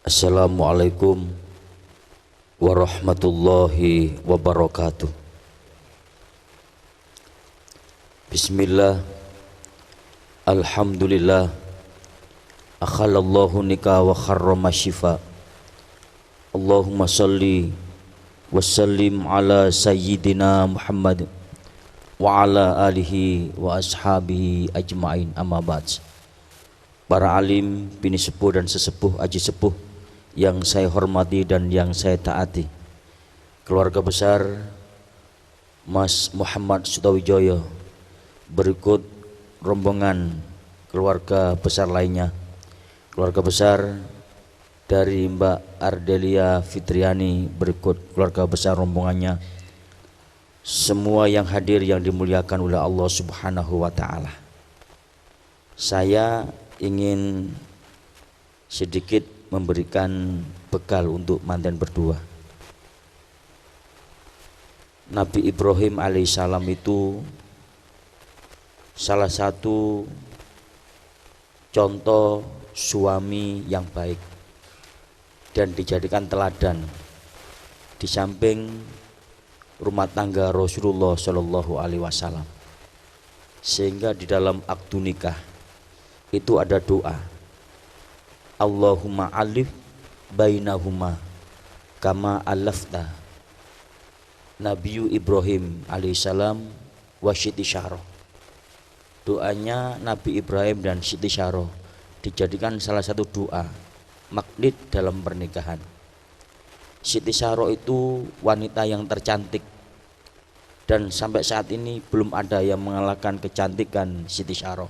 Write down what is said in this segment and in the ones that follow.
Assalamualaikum warahmatullahi wabarakatuh. Bismillah, alhamdulillah, akhalallahu nikah wa kharrama syifa. Allahumma salli wa sallim ala sayyidina Muhammad wa ala alihi wa ashabihi ajma'in, amma ba'd. Para alim, bini sepuh dan sesepuh, aji sepuh yang saya hormati dan yang saya taati, keluarga besar Mas Muhammad Sutawijoyo, berikut rombongan keluarga besar lainnya, keluarga besar dari Mbak Ardelia Fitriani, berikut keluarga besar rombongannya, semua yang hadir yang dimuliakan oleh Allah Subhanahu wa Ta'ala. Saya ingin sedikit memberikan bekal untuk manten berdua. Nabi Ibrahim alaihissalam itu salah satu contoh suami yang baik dan dijadikan teladan di samping rumah tangga Rasulullah Shallallahu Alaihi Wasallam, sehingga di dalam akdu nikah itu ada doa, Allahumma alif bainahuma kama alafta Nabi Ibrahim alaihissalam wa Siti Syarah. Doanya Nabi Ibrahim dan Siti Syarah dijadikan salah satu doa magnet dalam pernikahan. Siti Syarah itu wanita yang tercantik dan sampai saat ini belum ada yang mengalahkan kecantikan Siti Syarah,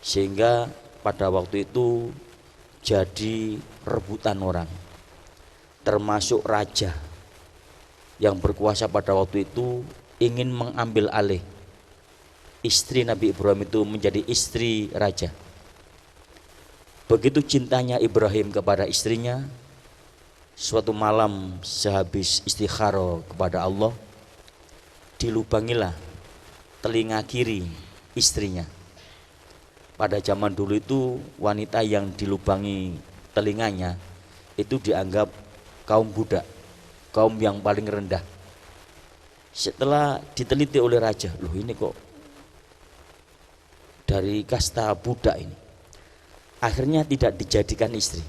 sehingga pada waktu itu jadi rebutan orang, termasuk raja yang berkuasa pada waktu itu ingin mengambil alih istri Nabi Ibrahim itu menjadi istri raja. Begitu cintanya Ibrahim kepada istrinya, suatu malam sehabis istikharah kepada Allah, dilubangilah telinga kiri istrinya. Pada zaman dulu itu wanita yang dilubangi telinganya itu dianggap kaum budak, kaum yang paling rendah. Setelah diteliti oleh raja, loh ini kok dari kasta budak ini, akhirnya tidak dijadikan istri.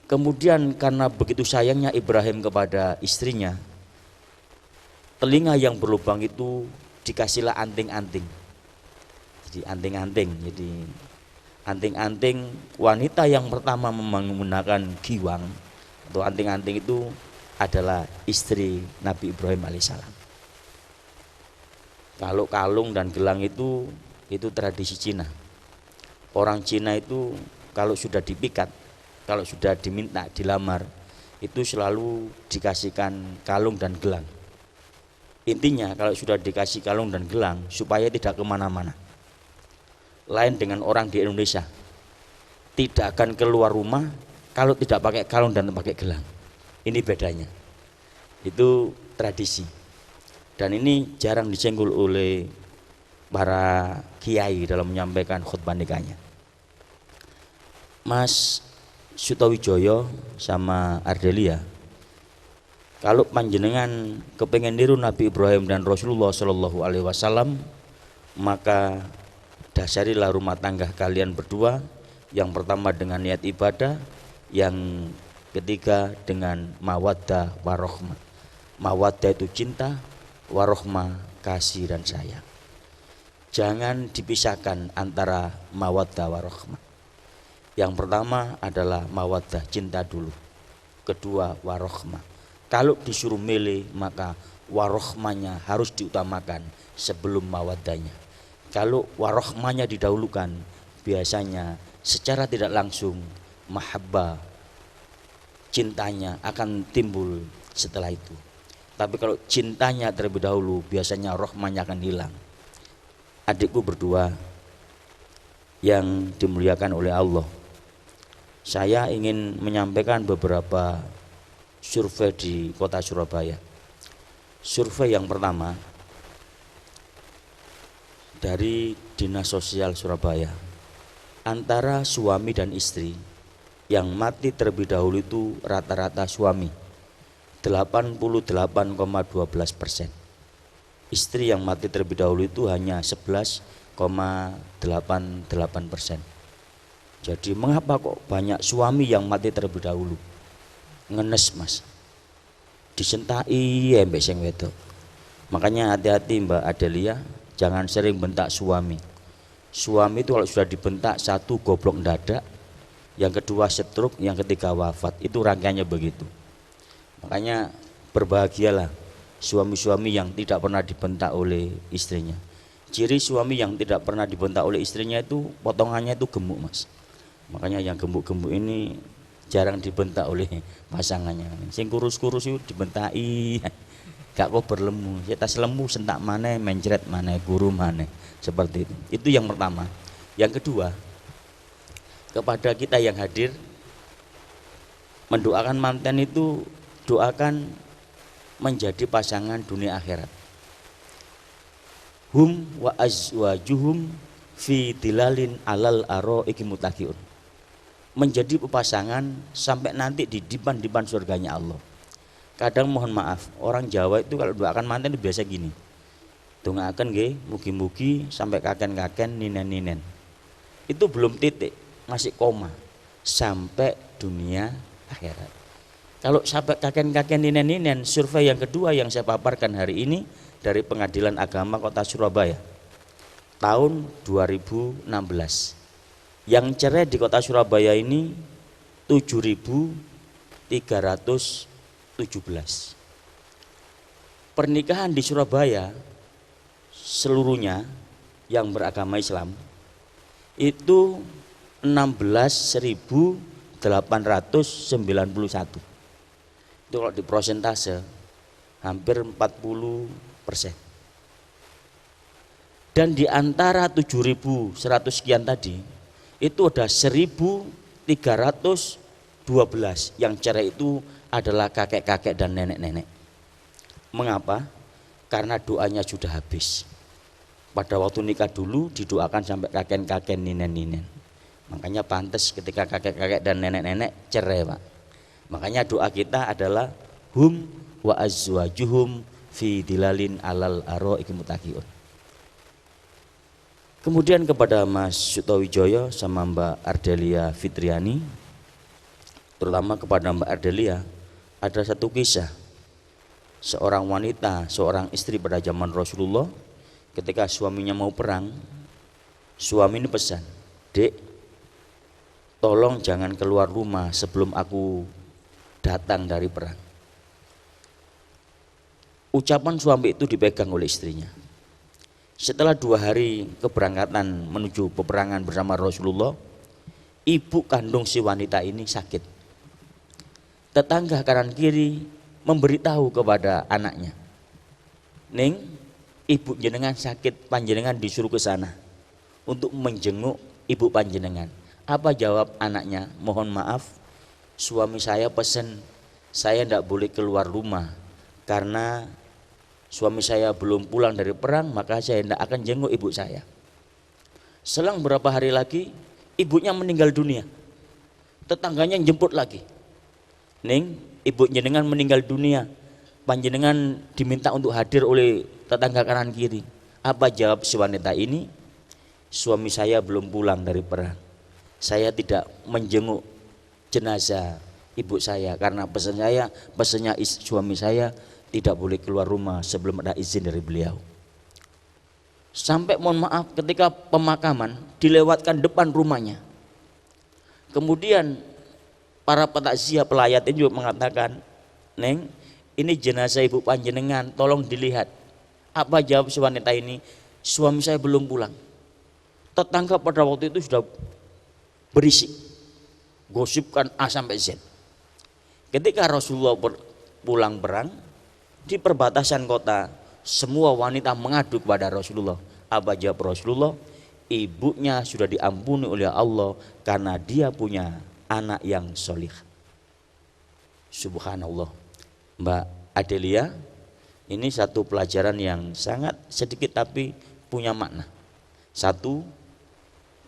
Kemudian karena begitu sayangnya Ibrahim kepada istrinya, telinga yang berlubang itu dikasihlah anting-anting. Jadi anting-anting wanita yang pertama menggunakan giwang atau anting-anting itu adalah istri Nabi Ibrahim alaihissalam. Kalau kalung dan gelang itu tradisi Cina. Orang Cina itu kalau sudah dipikat, kalau sudah diminta dilamar, itu selalu dikasihkan kalung dan gelang. Intinya kalau sudah dikasih kalung dan gelang supaya tidak kemana-mana. Lain dengan orang di Indonesia, tidak akan keluar rumah kalau tidak pakai kalung dan pakai gelang. Ini bedanya. Itu tradisi. Dan ini jarang disenggol oleh para kiai dalam menyampaikan khutbah nikahnya. Mas Sutawijoyo sama Ardelia, kalau panjenengan kepengen niru Nabi Ibrahim dan Rasulullah Shallallahu Alaihi Wasallam, maka dasarilah rumah tangga kalian berdua, yang pertama dengan niat ibadah, yang ketiga dengan mawaddah warohmah. Mawaddah itu cinta, warohmah kasih dan sayang. Jangan dipisahkan antara mawaddah warohmah. Yang pertama adalah mawaddah, cinta dulu. Kedua warohmah. Kalau disuruh milih maka warohmahnya harus diutamakan sebelum mawaddahnya. Kalau warohmahnya didahulukan, biasanya secara tidak langsung mahabbah, cintanya akan timbul setelah itu. Tapi kalau cintanya terlebih dahulu, biasanya rohmahnya akan hilang. Adikku berdua yang dimuliakan oleh Allah, saya ingin menyampaikan beberapa survei di kota Surabaya. Survei yang pertama dari Dinas Sosial Surabaya, antara suami dan istri yang mati terlebih dahulu itu rata-rata suami 88,12%. Istri yang mati terlebih dahulu itu hanya 11,88%. Jadi mengapa kok banyak suami yang mati terlebih dahulu? Ngenes mas, disentai mbek sing wedok. Makanya hati-hati Mbak Adelia, jangan sering bentak suami. Suami itu kalau sudah dibentak, satu goblok dadak, yang kedua stroke, yang ketiga wafat. Itu rangkaiannya begitu. Makanya berbahagialah suami-suami yang tidak pernah dibentak oleh istrinya. Ciri suami yang tidak pernah dibentak oleh istrinya itu potongannya itu gemuk mas. Makanya yang gemuk-gemuk ini jarang dibentak oleh pasangannya. Sing kurus-kurus itu dibentai, gak kok berlemu. Kita selemu sentak mana, mencret mana, guru mana, seperti itu. Itu yang pertama. Yang kedua, kepada kita yang hadir, mendoakan manten itu doakan menjadi pasangan dunia akhirat. Hum wa azwajuhum fi dilalin alal araiki muttaqiun. Menjadi pasangan sampai nanti di dipan surganya Allah. Kadang mohon maaf, orang Jawa itu kalau doakan manten itu biasa gini. Dongaaken nggih, mugi-mugi sampai kaken-kaken ninen-ninen. Itu belum titik, masih koma. Sampai dunia akhirat. Kalau sampai kaken-kaken ninen-ninen, survei yang kedua yang saya paparkan hari ini dari Pengadilan Agama Kota Surabaya tahun 2016. Yang cerai di Kota Surabaya ini 7.317. Pernikahan di Surabaya seluruhnya yang beragama Islam itu 16.891. Itu kalau di prosentase hampir 40%. Dan di antara 7.100 sekian tadi itu ada 1.312 yang cerai itu adalah kakek-kakek dan nenek-nenek. Mengapa? Karena doanya sudah habis. Pada waktu nikah dulu didoakan sampai kakek-kakek ninen-ninen. Makanya pantas ketika kakek-kakek dan nenek-nenek cerai Pak. Makanya doa kita adalah hum wa azwajuhum fi dilalin alal araiki muttaqiun. Kemudian kepada Mas Suto Wijoyo sama Mbak Ardelia Fitriani, terutama kepada Mbak Ardelia, ada satu kisah seorang wanita, seorang istri pada zaman Rasulullah ketika suaminya mau perang. Suami ini pesan, "Dek, tolong jangan keluar rumah sebelum aku datang dari perang." Ucapan suami itu dipegang oleh istrinya. Setelah 2 hari keberangkatan menuju peperangan bersama Rasulullah, ibu kandung si wanita ini sakit. Tetangga kanan kiri memberitahu kepada anaknya, "Ning, ibu jenengan sakit, panjenengan disuruh ke sana untuk menjenguk ibu panjenengan." Apa jawab anaknya? "Mohon maaf, suami saya pesan saya tidak boleh keluar rumah karena suami saya belum pulang dari perang, maka saya tidak akan jenguk ibu saya." Selang berapa hari lagi ibunya meninggal dunia. Tetangganya jemput lagi, "Ning, ibu jenengan meninggal dunia, panjenengan diminta untuk hadir oleh tetangga kanan kiri." Apa jawab si wanita ini? "Suami saya belum pulang dari perang, saya tidak menjenguk jenazah ibu saya karena pesannya suami saya tidak boleh keluar rumah sebelum ada izin dari beliau." Sampai mohon maaf ketika pemakaman dilewatkan depan rumahnya. Kemudian para petakziah pelayat ini juga mengatakan, "Neng, ini jenazah ibu panjenengan, tolong dilihat." Apa jawab si wanita ini? "Suami saya belum pulang." Tetangga pada waktu itu sudah berisik, gosipkan A sampai Z. Ketika Rasulullah pulang perang di perbatasan kota, semua wanita mengadu kepada Rasulullah. Apa jawab Rasulullah? Ibunya sudah diampuni oleh Allah karena dia punya anak yang solih. Subhanallah. Mbak Adelia, ini satu pelajaran yang sangat sedikit tapi punya makna. Satu,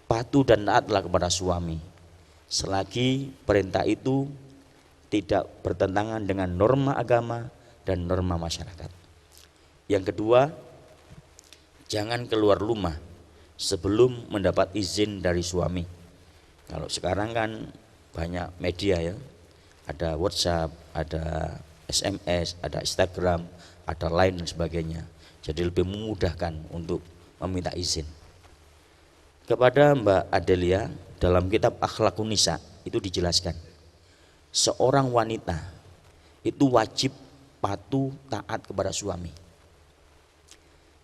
patuh dan taatlah kepada suami. selagi perintah itu tidak bertentangan dengan norma agama dan norma masyarakat. Yang kedua, jangan keluar rumah sebelum mendapat izin dari suami. Kalau sekarang kan banyak media ya, ada WhatsApp, ada SMS, ada Instagram, ada Line dan sebagainya. Jadi lebih memudahkan untuk meminta izin. Kepada Mbak Adelia, dalam kitab Akhlakun Nisa itu dijelaskan, seorang wanita itu wajib patuh taat kepada suami.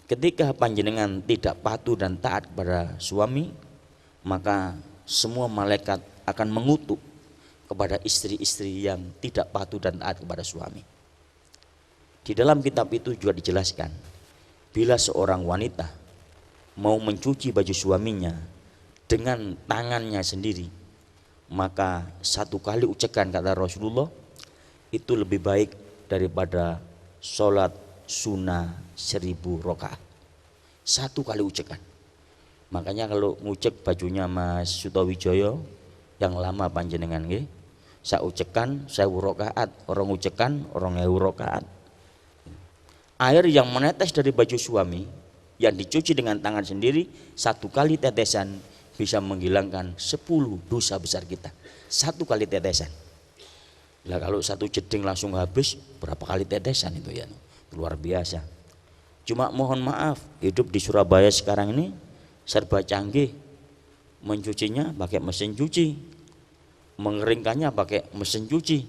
Ketika panjenengan tidak patuh dan taat kepada suami, maka semua malaikat akan mengutuk kepada istri-istri yang tidak patuh dan taat kepada suami. Di dalam kitab itu juga dijelaskan, bila seorang wanita mau mencuci baju suaminya dengan tangannya sendiri, maka satu kali ucekan, kata Rasulullah, itu lebih baik daripada sholat sunnah 1000 rakaat. Satu kali ucekan. Makanya kalau ngucek bajunya Mas Sutawijoyo yang lama panjenengan nggih, sak ucekan 1000 rakaat, orang ucekan orang 1000 rakaat. Air yang menetes dari baju suami yang dicuci dengan tangan sendiri, satu kali tetesan bisa menghilangkan 10 dosa besar kita. Satu kali tetesan. Lah kalau satu jeding langsung habis, berapa kali tetesan itu ya, luar biasa. Cuma mohon maaf, hidup di Surabaya sekarang ini serba canggih. Mencucinya pakai mesin cuci, mengeringkannya pakai mesin cuci,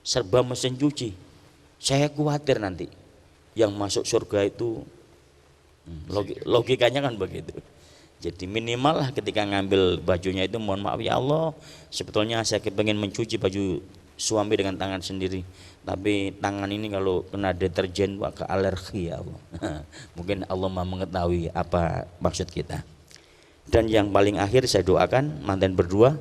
serba mesin cuci. Saya khawatir nanti yang masuk surga itu logikanya kan begitu. Jadi minimal lah ketika ngambil bajunya itu, mohon maaf ya Allah, sebetulnya saya pengen mencuci baju suami dengan tangan sendiri, tapi tangan ini kalau kena deterjen ke alergi ya Allah. Mungkin Allah mau mengetahui apa maksud kita. Dan yang paling akhir saya doakan mantan berdua,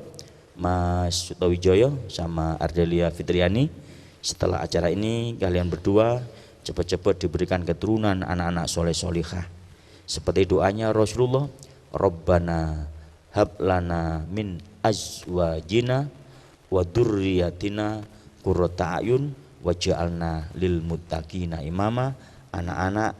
Mas Sutawijoyo sama Ardelia Fitriani, setelah acara ini kalian berdua cepat-cepat diberikan keturunan anak-anak soleh solihah. Seperti doanya Rasulullah, Rabbana hablana min azwajina wa dzurriyyatina qurrata a'yun waj'alna lil muttaqina imama. Anak-anak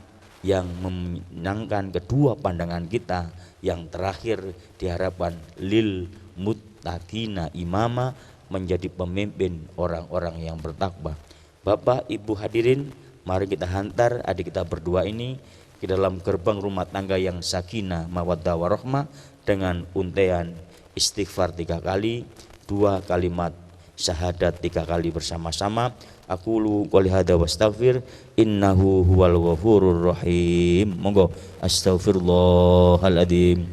yang memenangkan kedua pandangan kita, yang terakhir diharapkan lil muttaqina imama, menjadi pemimpin orang-orang yang bertakwa. Bapak Ibu hadirin, mari kita hantar adik kita berdua ini ke dalam gerbang rumah tangga yang sakinah mawaddah warahmah dengan untaian istighfar 3 kali, 2 kalimat syahadat 3 kali bersama-sama. Aqulu qouli hadza wastaghfir innahu huwal ghafurur rahim. Monggo. Astaghfirullahaladzim,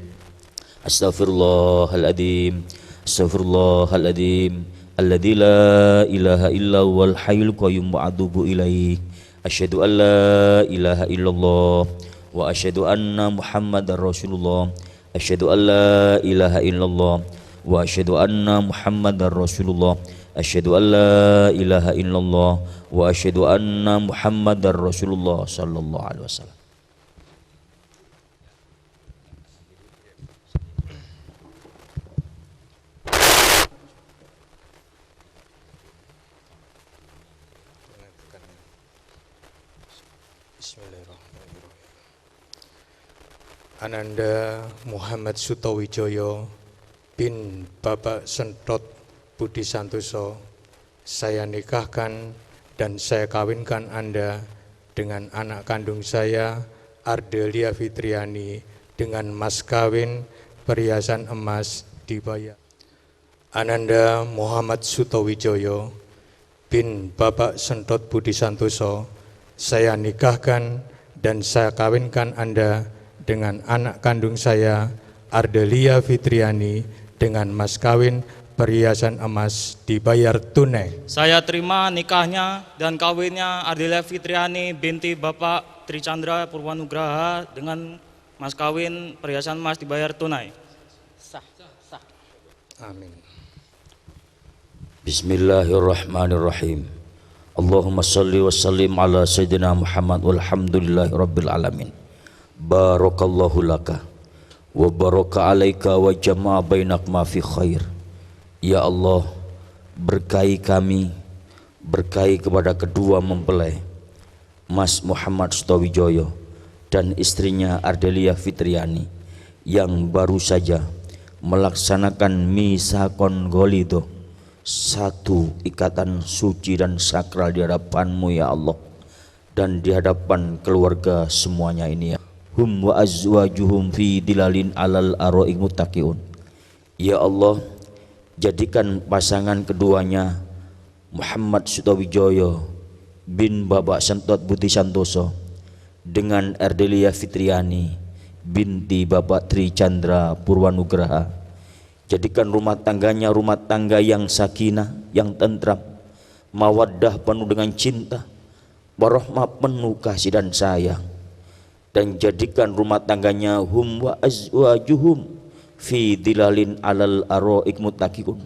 astaghfirullahaladzim, astaghfirullahaladzim, alladzi la ilaha illa huwal hayyul qayyum wa atubu ilaih. Asyhadu an la ilaha illallah wa asyhadu anna Muhammadar Rasulullah. Asyhadu an la ilaha illallah wa asyhadu anna Muhammadar Rasulullah. Asyhadu an la ilaha illallah wa asyhadu anna Muhammadar Rasulullah sallallahu alaihi wasallam. Bismillahirrahmanirrahim. Ananda Muhammad Sutawijoyo bin Bapak Sentot Budi Santoso, saya nikahkan dan saya kawinkan Anda dengan anak kandung saya Ardelia Fitriani dengan mas kawin perhiasan emas dibayar. Ananda Muhammad Sutawijoyo bin Bapak Sentot Budi Santoso, saya nikahkan dan saya kawinkan Anda dengan anak kandung saya Ardelia Fitriani dengan mas kawin perhiasan emas dibayar tunai. Saya terima nikahnya dan kawinnya Ardelia Fitriani binti Bapak Trichandra Purwanugraha dengan mas kawin perhiasan emas dibayar tunai. Sah. Amin. Bismillahirrahmanirrahim. Allahumma salli wa sallim ala sayyidina Muhammad walhamdulillahi rabbil alamin. Barakallahu laka wa baraka alaika wa jama'a bainak ma fi khair. Ya Allah, berkahi kami, berkahi kepada kedua mempelai Mas Muhammad Sutowijoyo dan istrinya Ardelia Fitriani yang baru saja melaksanakan misakon golido, satu ikatan suci dan sakral di hadapan-Mu ya Allah, dan di hadapan keluarga semuanya ini ya. Hum wa azwajuhum fi dilalin alal aro'ik muttaqiun. Ya Allah, jadikan pasangan keduanya Muhammad Sutowijoyo bin Bapak Sentot Budi Santoso dengan Ardelia Fitriani binti Bapak Tri Chandra Purwanugraha, jadikan rumah tangganya rumah tangga yang sakinah, yang tentram, mawaddah penuh dengan cinta, warahmah penuh kasih dan sayang, dan jadikan rumah tangganya hum wa azwajuhum fi dilalin alal aro'ik muttaqun,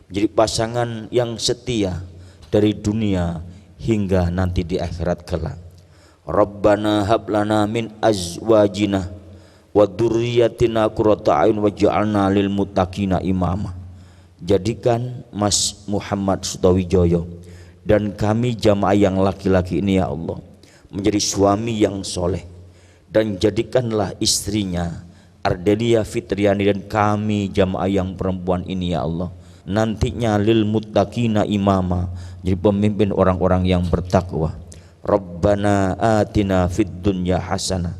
menjadi pasangan yang setia dari dunia hingga nanti di akhirat kelak. Rabbana hablana min azwajina wa dzurriyyatina qurrata a'yun waj'alna lil muttaqina imama. Jadikan Mas Muhammad Sutowijoyo dan kami jamaah yang laki-laki ini ya Allah menjadi suami yang soleh, dan jadikanlah istrinya Ardelia Fitriani dan kami jamaah yang perempuan ini ya Allah nantinya lil muttaqina imama, jadi pemimpin orang-orang yang bertakwa. Rabbana atina fid dunya hasanah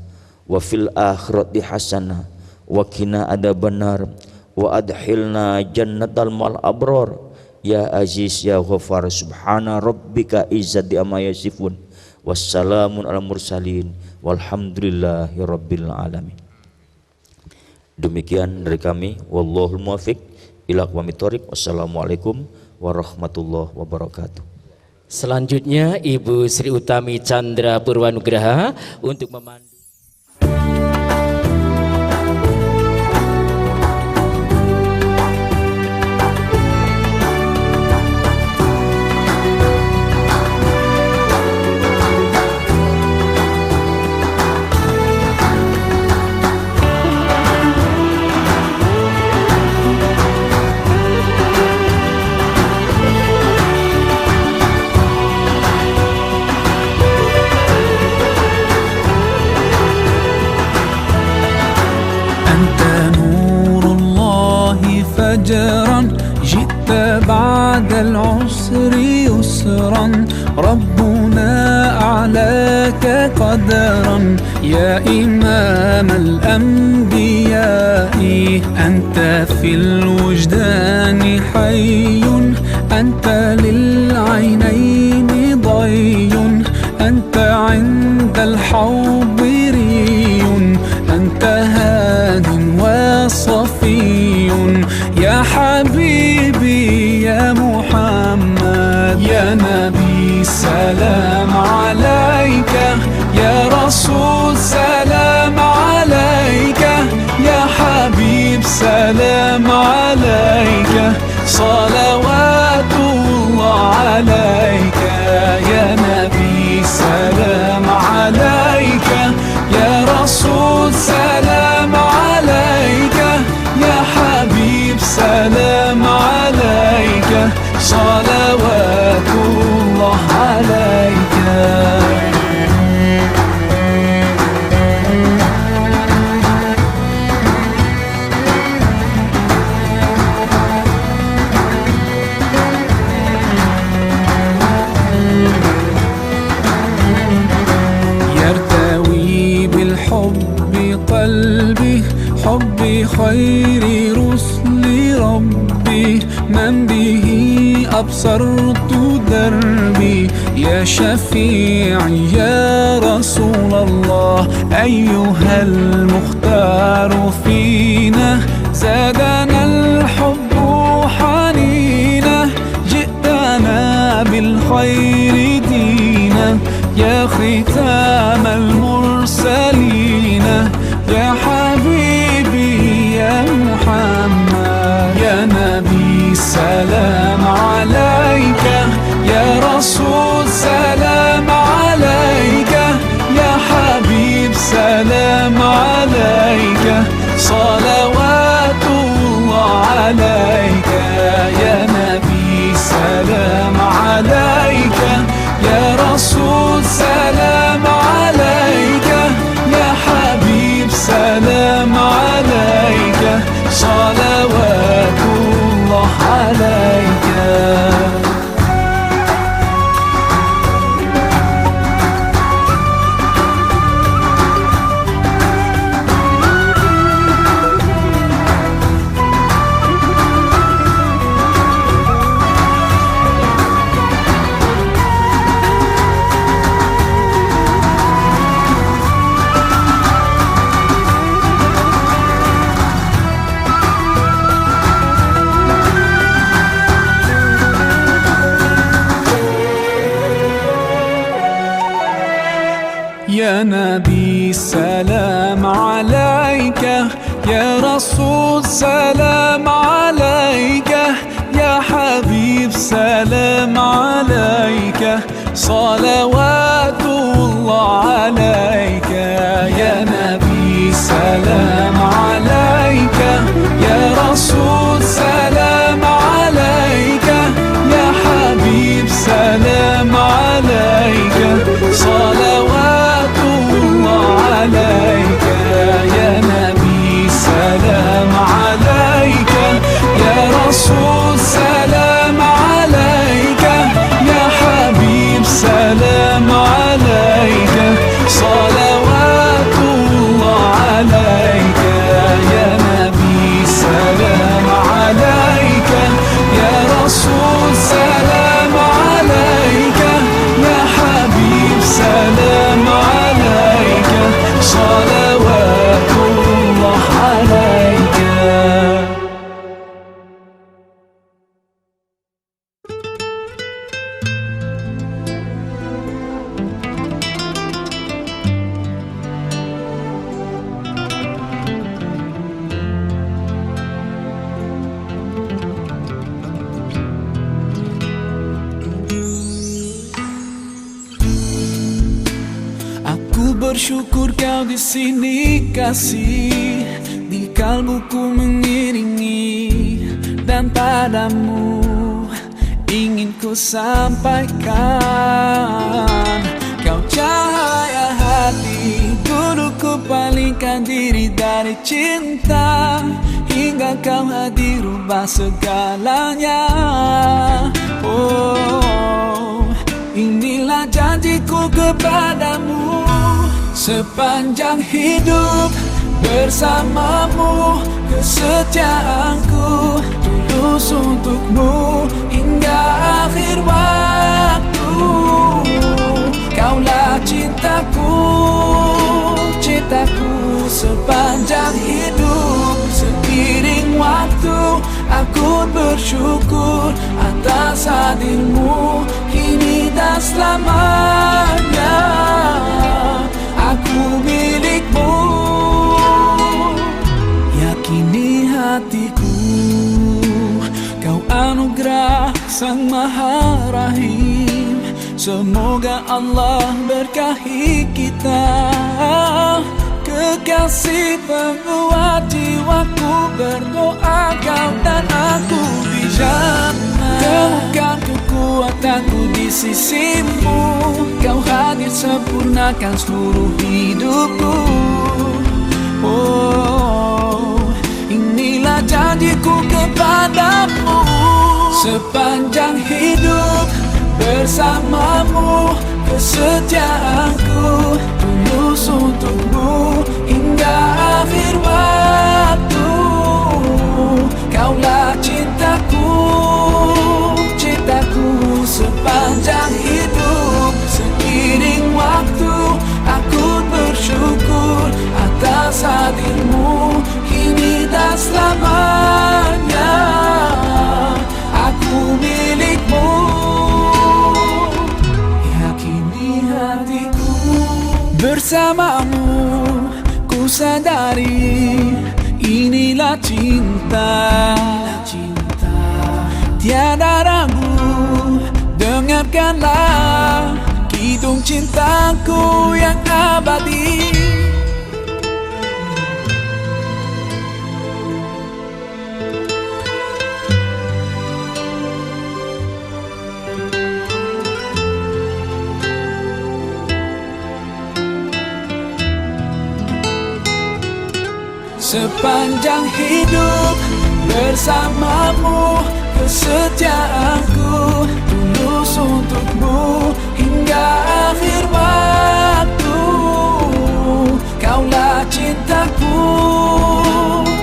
wa fil akhirati hasanah wa qina adzabannar wa adkhilna jannatal mal abrar ya aziz ya ghafar. Subhana rabbika izzati amma yasifun wassalamun alal mursalin walhamdulillahi rabbil alamin. Demikian dari kami, wallahul muwaffiq ila aqwamit thoriq. Wassalamualaikum warahmatullahi wabarakatuh. Selanjutnya Ibu Sri Utami Chandra Purwanugraha untuk memandu. فجرا جئت بعد العسر يسرا ربنا أعلاك قدرا يا إمام الأنبياء أنت في الوجدان حي أنت للعينين ضي أنت عند الحوض ري أنت هاد وصفي يا حبيبي يا محمد يا نبي سلام عليك يا رسول سلام عليك يا حبيب سلام عليك صلوات الله عليك يا نبي سلام عليك يا رسول سلام عليك يا حبيب سلام عليك صلوات الله عليك. يرتوي بالحب قلبي حبي خير رسل ربي من به أبصرت دربي يا شفيعي يا رسول الله أيها المختار فينا زادنا الحب حنينا جئتنا بالخير دينا يا ختام المرسلين يا حبيبي يا محمد يا نبي سلام عليك يا رسول سلام عليك يا حبيب سلام عليك صلوات الله عليك يا سلام عليك يا حبيب سلام عليك صلوات الله عليك يا نبي سلام عليك يا رسول سلام عليك يا حبيب سلام عليك صلوات الله عليك يا نبي سلام عليك يا رسول سلام عليك يا حبيب سلام عليك صلوات الله عليك يا نبي سلام عليك يا رسول سلام عليك يا حبيب سلام عليك صلوات الله عليك. Aku bersyukur kau di sini kasih, di kalbuku mengiringi, dan padamu ingin ku sampaikan. Kau cahaya hati, dulu ku palingkan diri dari cinta, hingga kau hadir rubah segalanya. Oh, inilah janjiku kepadamu, sepanjang hidup bersamamu, kesetiaanku tulus untukmu hingga akhir waktu. Kaulah cintaku, cintaku sepanjang hidup. Seiring waktu aku bersyukur atas hadirmu kini dan selamanya. Aku milikmu, yakini hatiku. Kau anugerah Sang Maha Rahim, semoga Allah berkahi kita. Kekasih penguat jiwaku, berdoa kau dan aku di jannah. Temukan kekuatanku di sisimu, kau hadir sempurnakan seluruh hidupku. Oh, inilah janjiku kepadamu, sepanjang hidup bersamamu, kesetiaanku tulus untukmu hingga akhir waktu. Kaulah cintaku, cintaku sepanjang hidup. Seiring waktu aku bersyukur atas hadirmu kini dan selamanya. Aku milikmu, yakini hatiku. Bersamamu ku sadari inilah cinta, tiada ragu. Dengarkanlah kidung cintaku yang abadi. Sepanjang hidup bersamamu, kesetiaanku tulus untukmu hingga akhir waktu. Kaulah cintaku,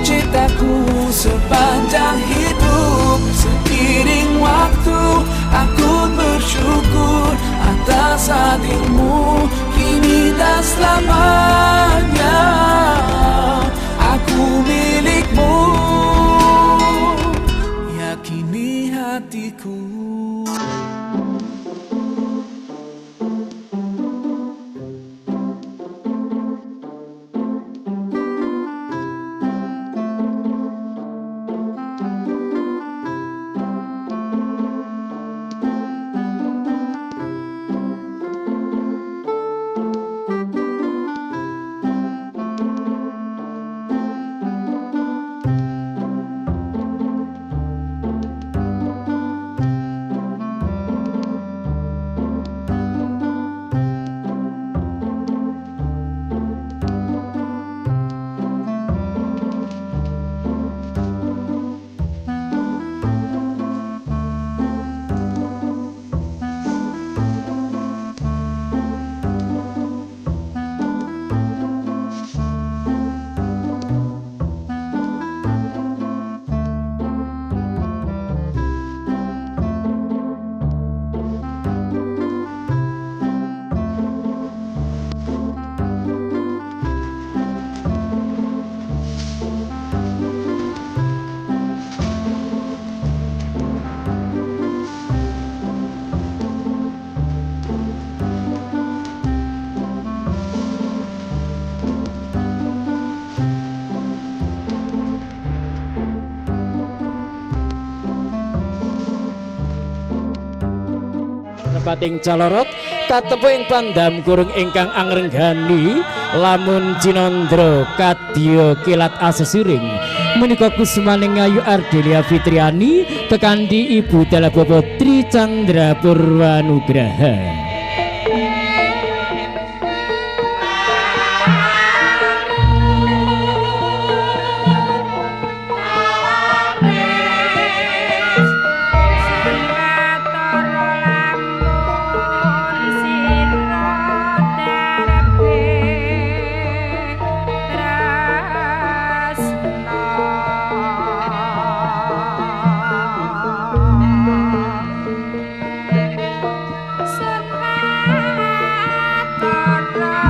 cintaku sepanjang hidup. Seiring waktu aku bersyukur atas hadirmu kini dan selamanya. Aku milikmu, yakini hatiku. pating calorot katempo ing pandam kurung ingkang angrenggani lamun Cinandra kadya kilat asesiring menika kusmaning Ayu Ardelia Fitriani kekanthi Ibu Dalah Bapak Tri Chandra Purwanugraha.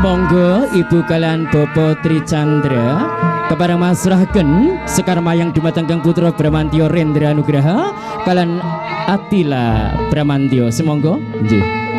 Monggo Ibu kalian Bapak Tri Chandra kepada masrahken sekar mayang dumateng Kang Putra Bramantyo Rendra Nugraha kalian Atila Bramantyo semonggo nggih.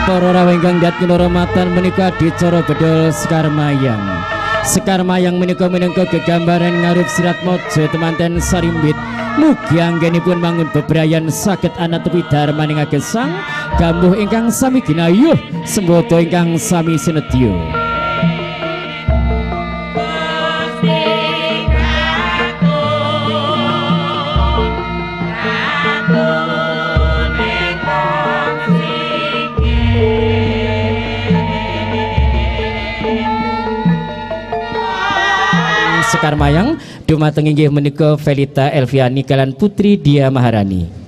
Para rawuh ingkang dhat kinurmatan menika dicara bedol Sekar Mayang. Sekar Mayang menika minangka gegambaran ngarep sirat mojo temanten sarimbit. Mugi anggenipun mangun bebrayan saged ana tepi darmaning agesang gambuh ingkang sami ginayuh sembodo ingkang sami sinedya. Sekar Mayang dumateng inggih menika Velita Elviani kalian Putri Dia Maharani.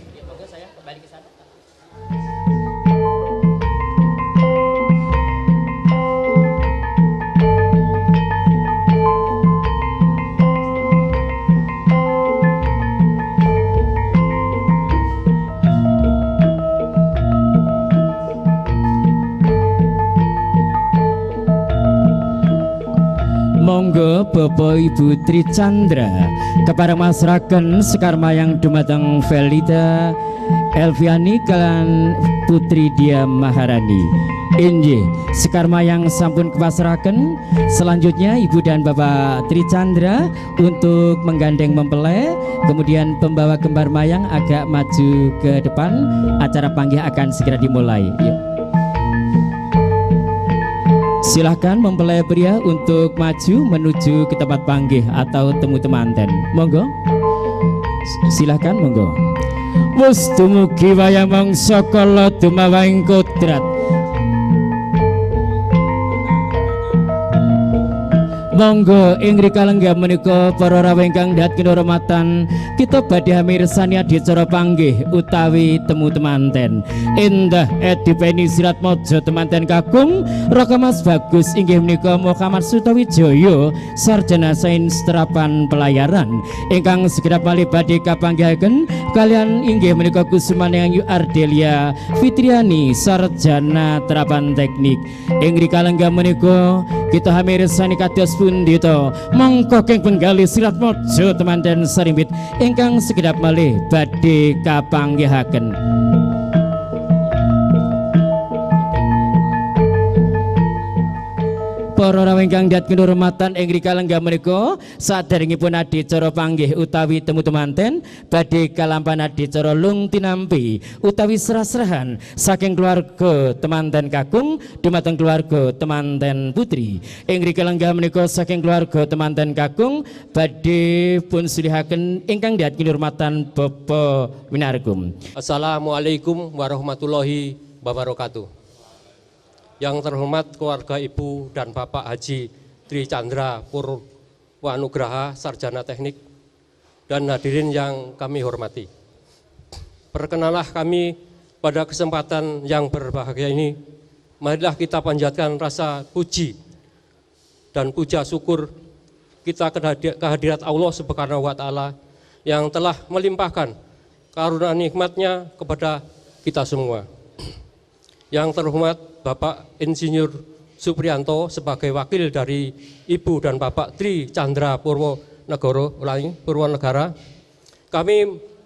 Monggo Bapak Ibu Tri Chandra kepada masraken Sekar Mayang dumateng Velita Elviani kalian Putri Dia Maharani. Inggih Sekar Mayang sampun kepasraken. Selanjutnya Ibu dan Bapak Tri Chandra untuk menggandeng mempelai, kemudian pembawa kembar mayang agak maju ke depan. Acara panggih akan segera dimulai. Yuk. Silahkan mempelai pria untuk maju menuju ke tempat panggih atau temu temanten. Monggo. Silahkan monggo. Wus dumugi wayah mangsa kala dumawahing kodrat. Monggo ing rika lenggah menika para rawuh ingkang dhat kinurmatan kita badhe mirsani adicara panggih utawi temu temanten. Endah edipeni sirat mojo temanten kakung Raka Mas Bagus inggih menika Muhammad Sutawijaya sarjana sains terapan pelayaran ingkang segera malih badhe kapanggihaken kalian inggih menika Kusmaning Ayu Ardelia Fitriani sarjana terapan teknik. Ing rika lenggah menika kita mirsani kados pundhita mangka keng penggali sirat mojo temanten sarimbit ingkang sekedap malih badhe kapanggihaken. Para rawuh ingkang dhat kinurmatan ing rika lenggah menika saderengipun adicara panggih utawi temu temanten badhe kalampahan adicara lung tinampi utawi serah-serahan saking keluarga temanten kakung dumateng keluarga temanten putri. Ing rika lenggah menika saking keluarga temanten kakung badhe pun silihaken ingkang dhat kinurmatan Bapak Winarkum. Assalamualaikum warahmatullahi wabarakatuh. Yang terhormat keluarga Ibu dan Bapak Haji Tri Chandra Purwanugraha Sarjana Teknik dan hadirin yang kami hormati. Perkenalah kami pada kesempatan yang berbahagia ini, marilah kita panjatkan rasa puji dan puja syukur kita ke hadirat Allah Subhanahu wa taala yang telah melimpahkan karunia nikmatnya kepada kita semua. Yang terhormat Bapak Insinyur Supriyanto sebagai wakil dari Ibu dan Bapak Tri Chandra Purwanegara, kami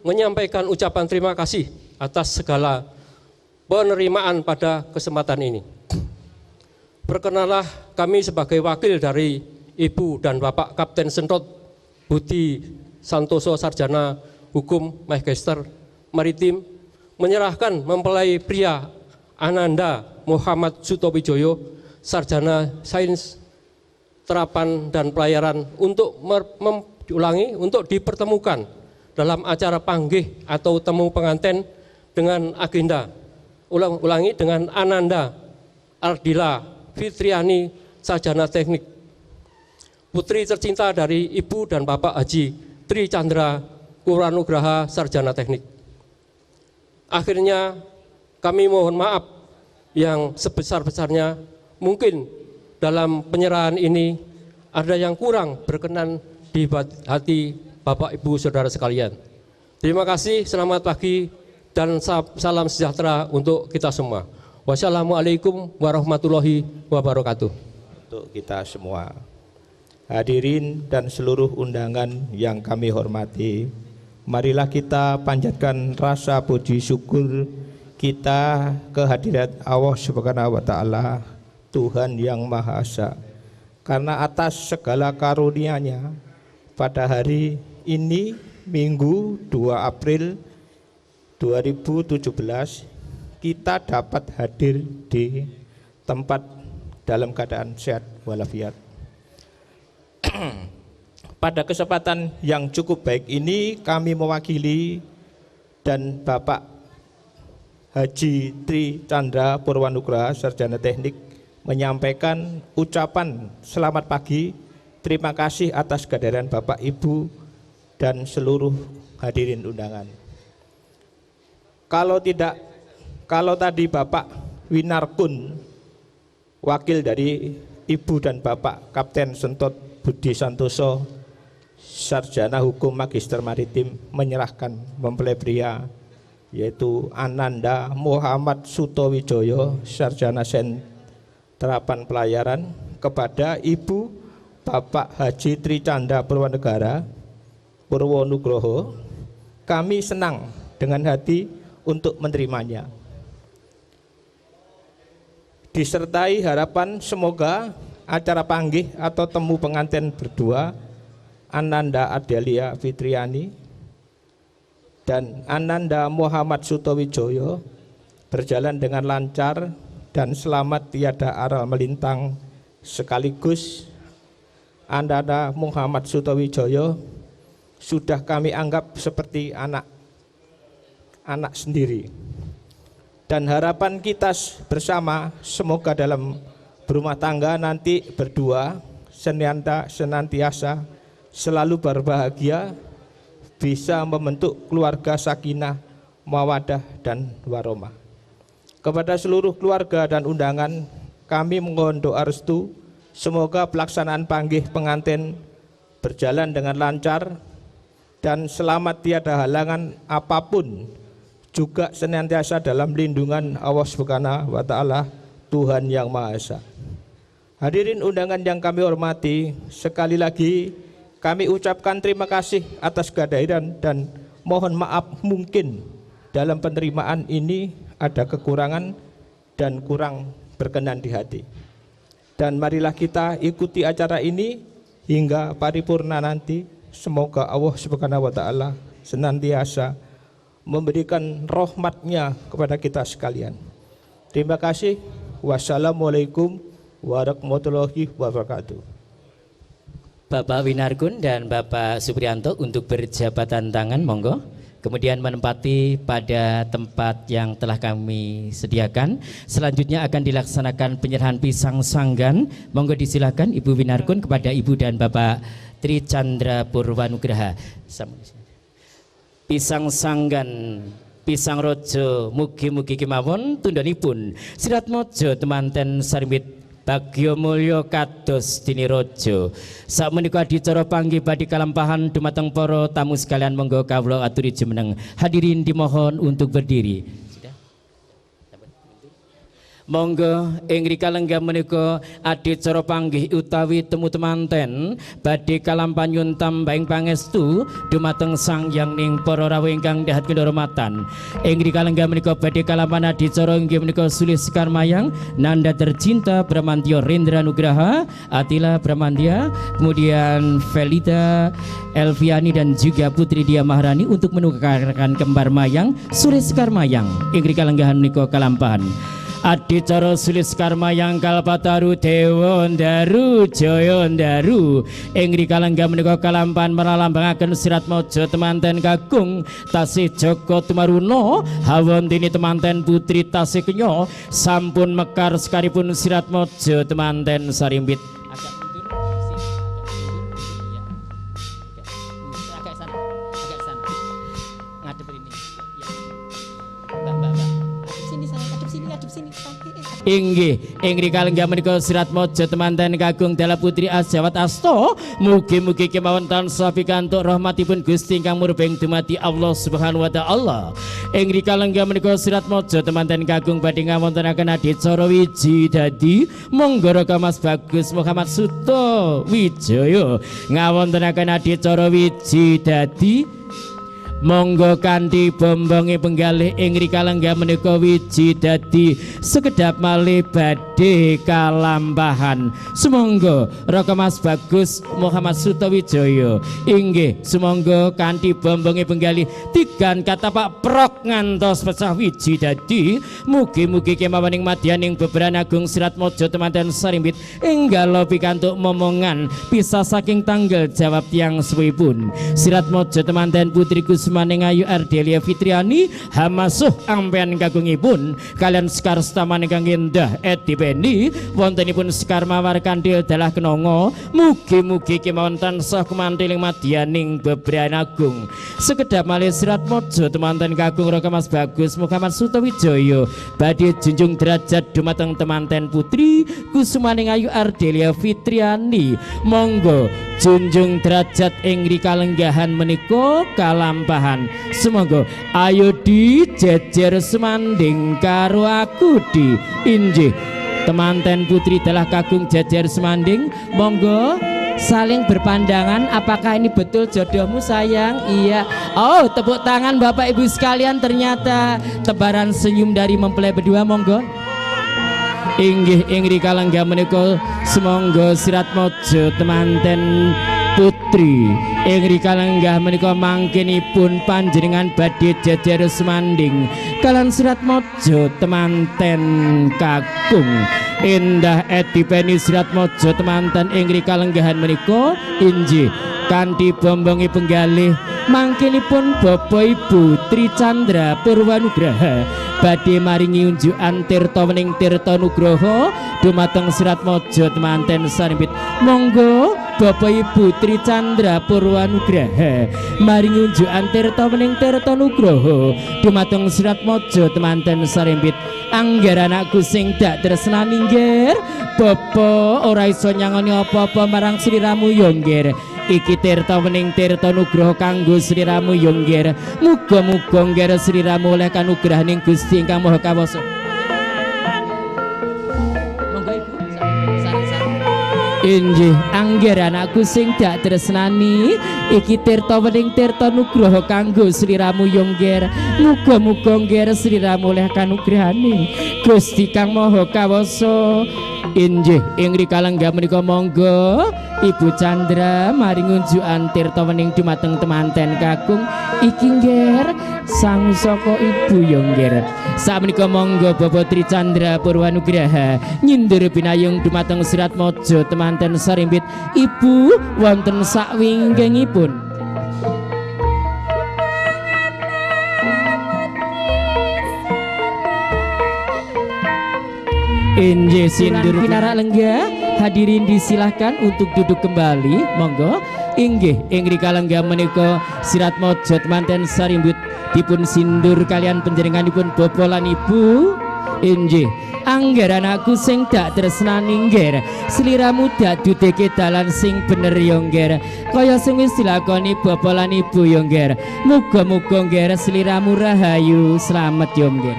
menyampaikan ucapan terima kasih atas segala penerimaan pada kesempatan ini. Perkenalah kami sebagai wakil dari Ibu dan Bapak Kapten Sentot Budi Santoso Sarjana Hukum Magister Maritim menyerahkan mempelai pria Ananda Muhammad Sutowijoyo Sarjana Sains Terapan dan Pelayaran untuk untuk dipertemukan dalam acara panggih atau temu pengantin dengan agenda dengan Ananda Ardila Fitriani Sarjana Teknik, putri tercinta dari Ibu dan Bapak Haji Tri Chandra Purwanugraha Sarjana Teknik. Akhirnya kami mohon maaf yang sebesar-besarnya, mungkin dalam penyerahan ini ada yang kurang berkenan di hati Bapak Ibu Saudara sekalian. Terima kasih, selamat pagi dan salam sejahtera untuk kita semua. Wassalamualaikum warahmatullahi wabarakatuh. Untuk kita semua hadirin dan seluruh undangan yang kami hormati, marilah kita panjatkan rasa puji syukur kita ke hadirat Allah Subhanahu wa taala, Tuhan yang Maha Esa, karena atas segala karunia-Nya pada hari ini Minggu 2 April 2017 kita dapat hadir di tempat dalam keadaan sehat walafiat. Pada kesempatan yang cukup baik ini kami mewakili dan Bapak Haji Tri Chandra Purwanugraha Sarjana Teknik menyampaikan ucapan selamat pagi, terima kasih atas kehadiran Bapak Ibu dan seluruh hadirin undangan. Kalau tadi Bapak Winarkun, wakil dari Ibu dan Bapak Kapten Sentot Budi Santoso Sarjana Hukum Magister Maritim menyerahkan mempelai pria yaitu Ananda Muhammad Sutowijoyo Sarjana Sains Terapan Pelayaran kepada Ibu Bapak Haji Tri Chandra Purwanugroho, kami senang dengan hati untuk menerimanya, disertai harapan semoga acara panggih atau temu pengantin berdua Ananda Ardelia Fitriani dan Ananda Muhammad Sutowijoyo berjalan dengan lancar dan selamat, tiada aral melintang, sekaligus Ananda Muhammad Sutowijoyo sudah kami anggap seperti anak sendiri. Dan harapan kita bersama semoga dalam berumah tangga nanti berdua senantiasa selalu berbahagia, bisa membentuk keluarga sakinah, mawadah dan warahmah. Kepada seluruh keluarga dan undangan kami mohon doa restu semoga pelaksanaan panggih pengantin berjalan dengan lancar dan selamat, tiada halangan apapun, juga senantiasa dalam lindungan Allah Subhanahu wa taala, Tuhan yang Maha Esa. Hadirin undangan yang kami hormati, sekali lagi kami ucapkan terima kasih atas kehadiran dan mohon maaf mungkin dalam penerimaan ini ada kekurangan dan kurang berkenan di hati. Dan marilah kita ikuti acara ini hingga paripurna nanti. Semoga Allah Subhanahu wa taala senantiasa memberikan rahmat-Nya kepada kita sekalian. Terima kasih. Wassalamualaikum warahmatullahi wabarakatuh. Bapak Winarkun dan Bapak Supriyanto untuk berjabatan tangan, monggo. Kemudian menempati pada tempat yang telah kami sediakan. Selanjutnya akan dilaksanakan penyerahan pisang sanggan. Monggo disilakan Ibu Winarkun kepada Ibu dan Bapak Tri Chandra Purwanugraha. Pisang sanggan, pisang rojo, mugi-mugi kemawon tundhonipun sirat mojo temanten sarbit Bagyo mulya kados dini raja. Sakmenika adicara panggih badhe kalampahan dumateng para tamu sekalian, monggo kawula aturi jumeneng. Hadirin dimohon untuk berdiri. Monggo ing rika lenggah menika adicara panggih utawi temu temanten badhe kalampahan nyuwun tambahing pangestu dumateng Sang Hyang ning para rawuh ingkang dahat kinurmatan. Ing rika lenggah menika badhe kalampahan adicara inggih menika Sulih Sekar Mayang, Nanda Tercinta Bramantyo Rendra Nugraha, Atila Bramantya, kemudian Felita Elviani dan juga Putri Dia Maharani untuk menukarkan kembar mayang Sulih Sekar Mayang. Ing rika lenggahan menika kalampahan adicara Sulih Sekar Mayang Kalpataru Dewa Ndaru Jaya Ndaru. Ing rika lenggah menika kalampahan meralambangaken sirat maja temanten kakung tasih Joko Tumaruna hawontini temanten putri tasih kenya sampun mekar sekaripun sirat maja temanten sarimbit. Inggih ing rika lenggah menika sirat maja temanten kakung Dala Putri Asjawat Asta, mugi-mugi kemawon tansah pikantuk rahmatipun Gusti ingkang murbeng dumati Allah Subhanahu wa taala. Ing rika lenggah menika sirat maja temanten kakung badhe ngawontenaken adicara wiji dadi monggo Raka Mas Bagus Muhammad Suto Wijaya ngawontenaken adicara wiji dadi monggo kanthi bombonge penggalih ing rika lenggah menika wiji dadi sekedap malih badhe kalampahan. Sumangga Raka Mas Bagus Muhammad Sutowijaya inggih sumangga kanthi bombonge penggalih tigan katapak prok ngantos pecah wiji dadi mugi-mugi kemawon ing madyaning beberan agung sirat maja temanten sarimbit enggal pikantuk momongan pisah saking tanggal jawab tiyang suwipun sirat maja temanten Putri Kusmaning Ayu Ardelia Fitriani hamasuh ampean kagungipun kalian Sekar Staman ingkang endah edipeni wontenipun Sekar Mawar Kandil dalah kenongo mugi-mugi kemawon tansah kumantiling madyaning beberan agung sekedap malih sirat maja temanten kakung Raka Mas Bagus Muhammad Sutowijaya badhe junjung derajat dumateng temanten Putri Kusmaning Ayu Ardelia Fitriani monggo junjung derajat ing rika lenggahan menika kalampahan. Semoga ayo dijejer semanding karo aku di injih temanten Putri dalah kakung jejer semanding monggo saling berpandangan apakah ini betul jodohmu sayang. Iya. Oh tepuk tangan Bapak Ibu sekalian, ternyata tebaran senyum dari mempelai berdua. Monggo inggih ing rika lenggah menika semonggo sirat maja temanten Putri ing rika lenggah menika mangkenipun panjenengan badhe jejer semanding kalan sirat maja temanten kakung endah edipeni sirat maja temanten ing rika lenggahan menika injih kanthi bombonge penggalih mangkenipun Bapak Ibu Tricandra Purwanugraha badhe maringi unjukan tirta wening tirta nugraha dumateng sirat maja temanten sarimbit. Monggo Bapak Ibu Tricandra Purwanugraha maringi unjukan tirta wening tirta nugraha dumateng sirat maja temanten sarimbit. Angger anakku sing dak tresnani nggir Bapa ora iso nyangoni apa-apa marang sliramu yo nggir. Iki tirta wening tirta nugraha kanggo sliramu yo nggir. Muga-muga nggir sliramu oleh kanugrahaning Gusti ingkang Maha Kawasa. Monggo Ibu injih angger anakku sing dak tresnani iki tirta wening tirta nugraha kanggo sliramu yo nggir. Muga-muga nggir sliramu oleh kanugrahaning Gusti kang Maha Kawasa. Injih ing rika lenggah menika monggo Ibu Chandra maring unjukan tirta wening dumateng temanten kakung iki nggir sang saka ibu yo nggir. Sakmenika monggo Bapak Tri Chandra Purwanugraha nyindir pinayung dumateng sirat maja temanten sarimbit. Ibu wonten sakwinggengipun injih sindur pinarak lenggah. Hadirin disilahkan untuk duduk kembali. Monggo inggih ing rika lenggah menika sirat maja temanten sarimbit dipun sindur kalian panjenenganipun Bapak lan Ibu Injih angger anakku sing dak tresnani ngger, sliramu dak dudeke dalan sing bener yo ngger, kaya sing wis dilakoni bapak lan ibu yo ngger. Muga-muga ngger sliramu rahayu slamet yo ngger.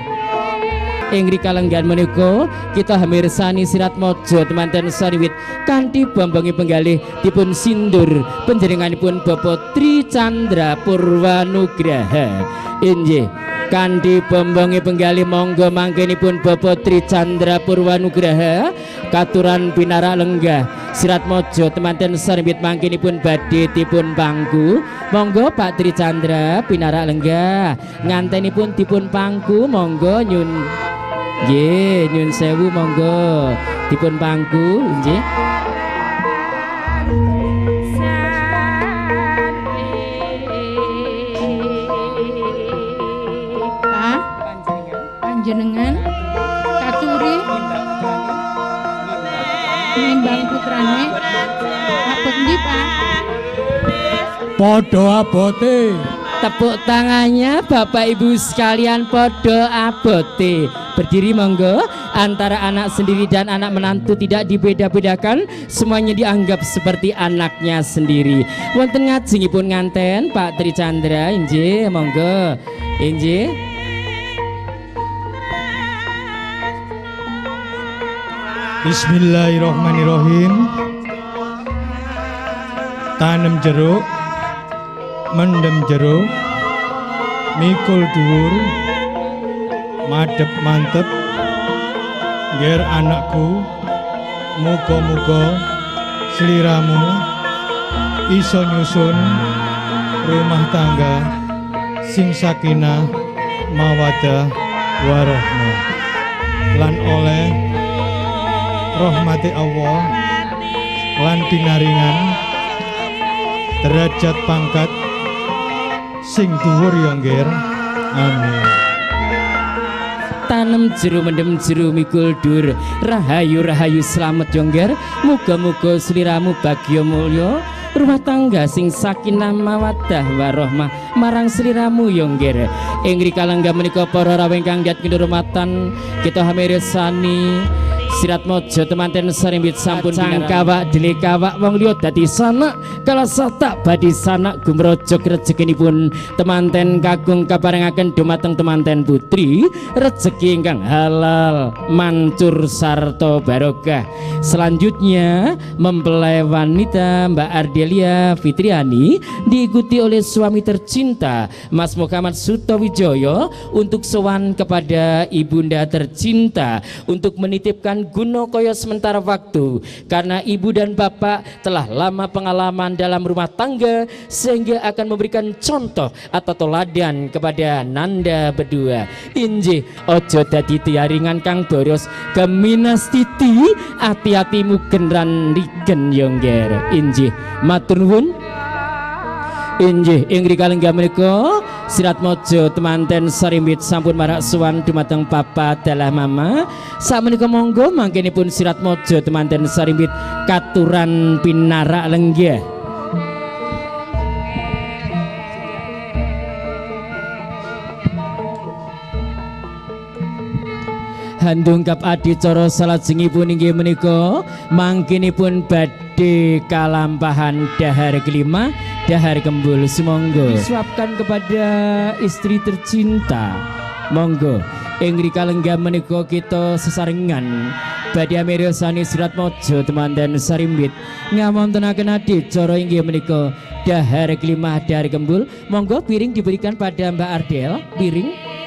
Ing rikalenggan menika kita hamirsani sirat maja temanten sariwit kanthi bambangi penggalih dipun sindur panjenenganipun Bapak Tri Chandra Purwanugraha. Injih kanthi bambangi penggalih monggo mangkenipun Bapak Tri Chandra Purwanugraha katuran pinarak lenggah sirat maja temanten sariwit mangkenipun badhe dipun pangku. Monggo Pak Tri Chandra pinarak lenggah ngantenipun dipun pangku. Monggo nyun nggih nyun sewu monggo dipun pangku nggih. Pak panjenengan katuri nimbang putrane abot ndi Pak? Podo abote. Tepuk tangannya Bapak Ibu sekalian podo abote. Berdiri monggo, antara anak sendiri dan anak menantu tidak dibeda-bedakan, semuanya dianggap seperti anaknya sendiri. Wonten ngajengipun nganten Pak Tri Chandra injih monggo. Injih. Bismillahirrahmanirrahim. Tanem jeruk, mendem jeruk, mikul dhuwur, madhep mantep, ngger anakku, muga-muga sliramu iso nyusun rumah tangga sing sakinah mawaddah warahmah lan oleh rahmati Allah lan pinaringan derajat pangkat sing dhuwur ya ngger. Amin. Tanem jeru mendem jeru mikul dur rahayu rahayu slamet yongger. Muga-muga sliramu bagya mulya rumah tangga sing sakinah mawaddah warahmah marang sliramu yongger. Ing rikalengga menika para rawuh ingkang dhat kinurmatan kita hamirsani sirat maja temanten sarimbit sampun kawak dele kawak wong liya dadi sanak kala satak badhe sanak gumrajeg rezekinipun temanten kagung kaparingaken dumateng temanten putri rezeki ingkang halal mancur sarta barokah. Selanjutnya mempelai wanita Mbak Ardelia Fitriani diikuti oleh suami tercinta Mas Muhammad Sutawijoyo untuk sowan kepada ibunda tercinta untuk menitipkan guna kaya sementara waktu karena ibu dan bapak telah lama pengalaman dalam rumah tangga sehingga akan memberikan contoh atau teladan kepada nanda berdua. Injih ojo dadi tiaringan kang boros geminas titi ati-atimu genran ligen yongger. Injih matur nuwun. Injih ing rikalengga menika sirat maja temanten sarimbit sampun marak sowan dumateng papa dalah mama. Sakmenika monggo mangkenipun sirat maja temanten sarimbit katuran pinarak lenggah. Handungkap adicara salajengipun inggih menika mangkenipun badhe kalampahan dahar kelima dahar kembul sumangga disuapkan kepada istri tercinta. Monggo ing rikalengga menika kita sesarengan badhe amirsani sirat maja temanten sarimbit ngamontenaken adicara inggih menika dahar kelima dahar kembul. Monggo piring diberikan pada Mbak Ardel, piring.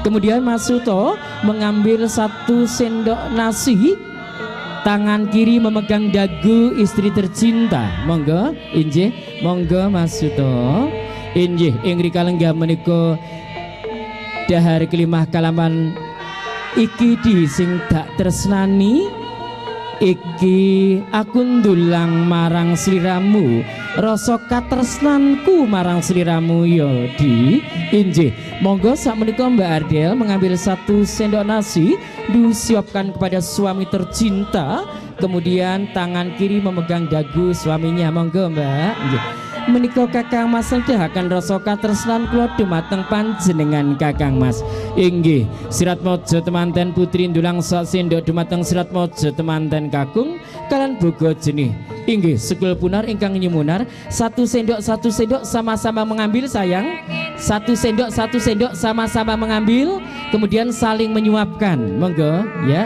Kemudian Mas Suto mengambil 1 sendok nasi, tangan kiri memegang dagu istri tercinta. Monggo, injih, monggo Mas Suto. Injih, ing rikalengga menika dahar kelimah kalaman iki di sing dak tresnani, iki aku ndulang marang sliramu, rasa katresnanku marang sliramu ya di. Injih monggo sakmenika Mbak Ardel mengambil 1 sendok nasi disiapkan kepada suami tercinta, kemudian tangan kiri memegang dagu suaminya. Monggo Mbak. Injih. menika Kakang Mas nedahaken rasa katresnan kula dhumateng panjenengan Kakang Mas. Inggih, sirat mojo temanten putri ndulang sak sendok dhumateng sirat mojo temanten kakung kalan boga jenih. Inggih, sekul punar ingkang nyumunar satu sendok sama-sama mengambil sayang. Satu sendok sama-sama mengambil, kemudian saling menyuapkan. Monggo ya.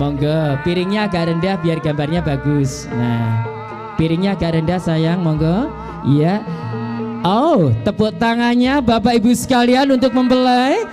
Monggo, piringnya agak rendah biar gambarnya bagus. Nah, piringnya agak rendah sayang, monggo. Iya. Oh, tepuk tangannya Bapak Ibu sekalian untuk mempelai.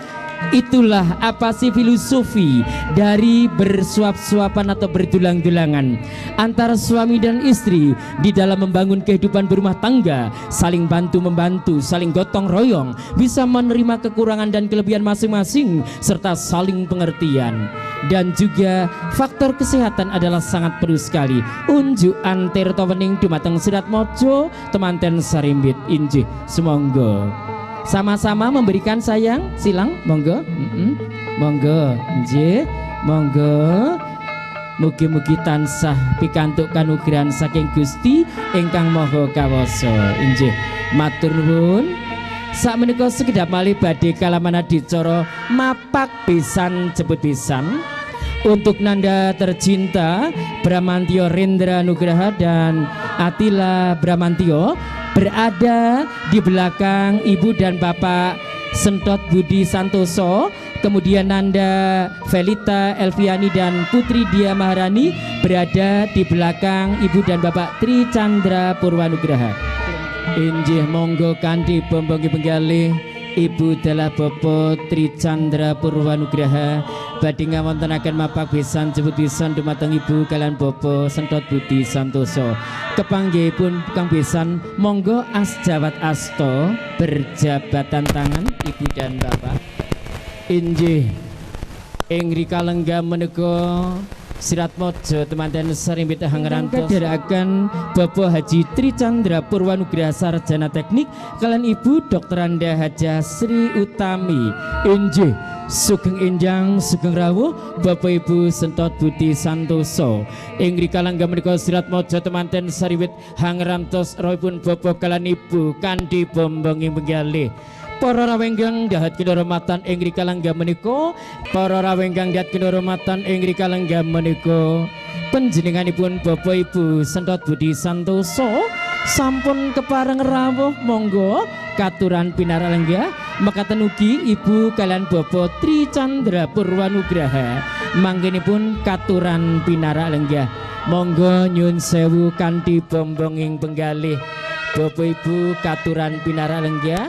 Itulah apa sih filosofi dari bersuap-suapan atau berdulang-dulangan antara suami dan istri di dalam membangun kehidupan berumah tangga, saling bantu-membantu, saling gotong royong, bisa menerima kekurangan dan kelebihan masing-masing serta saling pengertian. Dan juga faktor kesehatan adalah sangat perlu sekali. Unjuk antir towening dumateng sirat mojo temanten sarimbit injih semonggo. Sama-sama memberikan sayang, silang, monggo, monggo, nggih, monggo. Mugi-mugi tansah pikantuk kanugrahan saking Gusti ingkang Maha Kawasa. Inggih, matur nuwun. Sakmenika sekedap malih badhe kalaman adicara mapak pisan jebut pisan untuk Nanda tercinta Bramantio Rendra Nugraha dan Atila Bramantio berada di belakang Ibu dan Bapak Sentot Budi Santoso, kemudian Nanda Velita Elviani dan Putri Dia Maharani berada di belakang Ibu dan Bapak Tri Chandra Purwanugraha. Injih monggo kanthi bombongi penggalih Ibu dalah Bapak Tri Chandra Purwanugraha badhe ngawontenaken mapak pisan jebut pisan dumateng Ibu kalian Bapak Sentot Budi Santoso. Kepanggihipun Kang pisan monggo asjawat asto berjabatan tangan Ibu dan Bapak. Injih ing rika lenggah menika sirat mojo temanten sarimbit hangrantos kadharaken Bapak Haji Tri Chandra Purwanugraha Sarjana Teknik kalian Ibu Dr. Anda Hajah Sri Utami. Injih sugeng enjang sugeng rawuh Bapak Ibu Sentot Budi Santoso ing rika lenggah menika sirat mojo temanten sarimbit hangrantos rawuhipun Bapak kalian Ibu kanthi bombongi penggalih. Para rawuh ingkang dahat kinurmatan ing rika lenggah menika, para rawuh ingkang dahat kinurmatan ing rika lenggah menika, panjenenganipun Bapak Ibu Sentot Budi Santoso sampun kepareng rawuh monggo katuran pinara lenggah mekaten ugi Ibu kalian Bapak Tri Chandra Purwanugraha manggenipun katuran pinara lenggah. Monggo nyun sewu kanthi bombonging penggalih Bapak Ibu katuran pinara lenggah.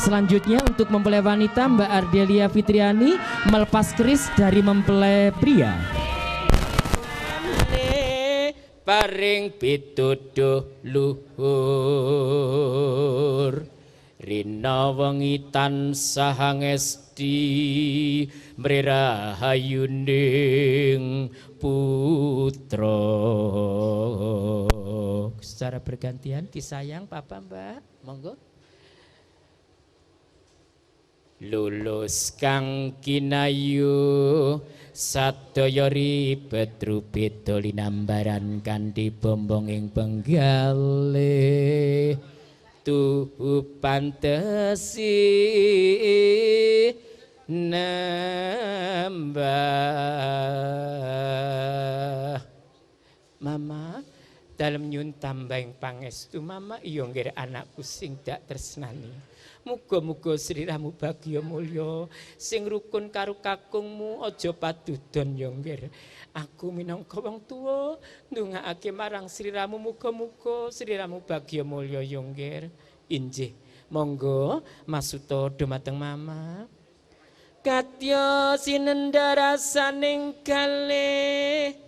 Selanjutnya untuk mempelai wanita Mbak Ardelia Fitriani melepas keris dari mempelai pria. Paring pituduh luhur Rina wengi tansah ngesti mrerahayuning putra. Secara bergantian disayang Papa Mbak, monggo. Lulus kang kinayu sadaya ribet rubet linambaran kanthi bombonging penggalih tuhu pantesi nambah. Mama dalem nyun tambahing pangestu Mama iya nggih anakku sing dak tresnani. Muga-muga sliramu bagya mulya sing rukun karo kakungmu aja padudon ya nggih. Aku minangka wong tuwa ndongaake marang sliramu muga-muga sliramu bagya mulya ya nggih. Injih, monggo masuta dumateng Mama. Katya sinendara saning kalih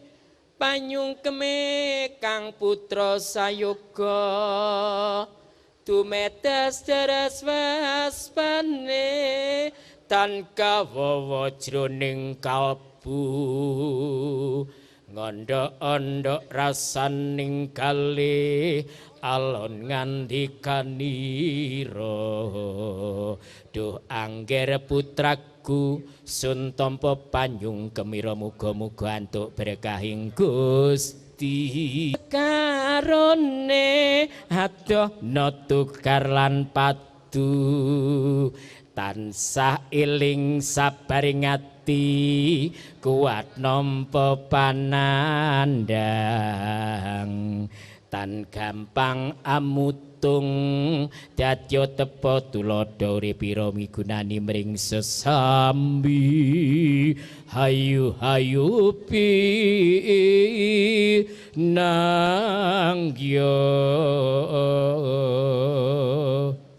panyungkeme kang putra sayoga tumetes deres waspane tan kawawa jroning kalbu ngandha-andha rasaning kalih alon ngandikanira duh angger putraku sun tampa panyung kemira muga-muga antuk berkahing Gusti Gusti karone adohna tukar lan padu tansah eling sabaring ati kuat nampa panandang tan gampang amutung dadya tepa tuladha uripira migunani mring sesambi hayu-hayu pi nangya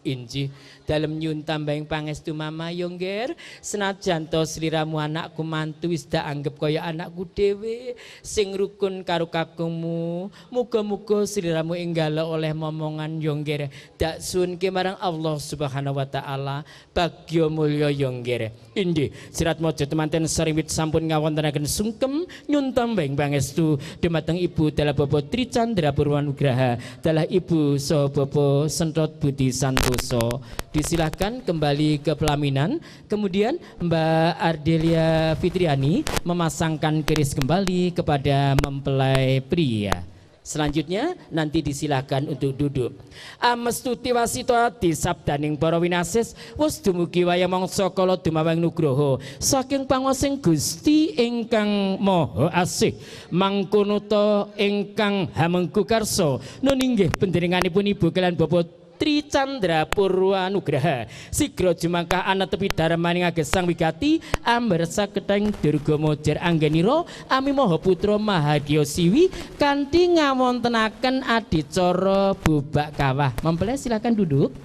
inji dalem nyun tambahing pangestu mama yongger senajan to sliramu anakku mantu wis dak anggap kaya anakku dhewe sing rukun karo kakungmu muga-muga sliramu enggala oleh momongan yongger dak sunke marang Allah Subhanahu wa taala bagya mulya yongger inggih sirat maja temanten sariwit sampun ngawontenaken sungkem nyun tambahing pangestu dumateng ibu dalah Bapak Tri Chandra Purwanugraha dalah ibu saha Bapak Sentot Budi Santoso. Disilahkan kembali ke pelaminan. Kemudian Mbak Ardelia Fitriani memasangkan keris kembali kepada mempelai pria. Selanjutnya nanti disilahkan untuk duduk. Amestuti wasito disabdaning para winasis wis dumugi wayah mangsa kala dumawang nugroho saking panguwasaning Gusti ingkang Maha Asih mangkono ta ingkang hamengku karsa nun inggih panjenenganipun ibu kaliyan Bapak Tri Chandra Purwanugraha sigra jumangkah ana tepi darmaning agesang wigati ambar saketeng durga mojar anggenira ami maha putra mahadya siwi kanthi ngawontenaken adicara bubak kawah. Mempelai silakan duduk.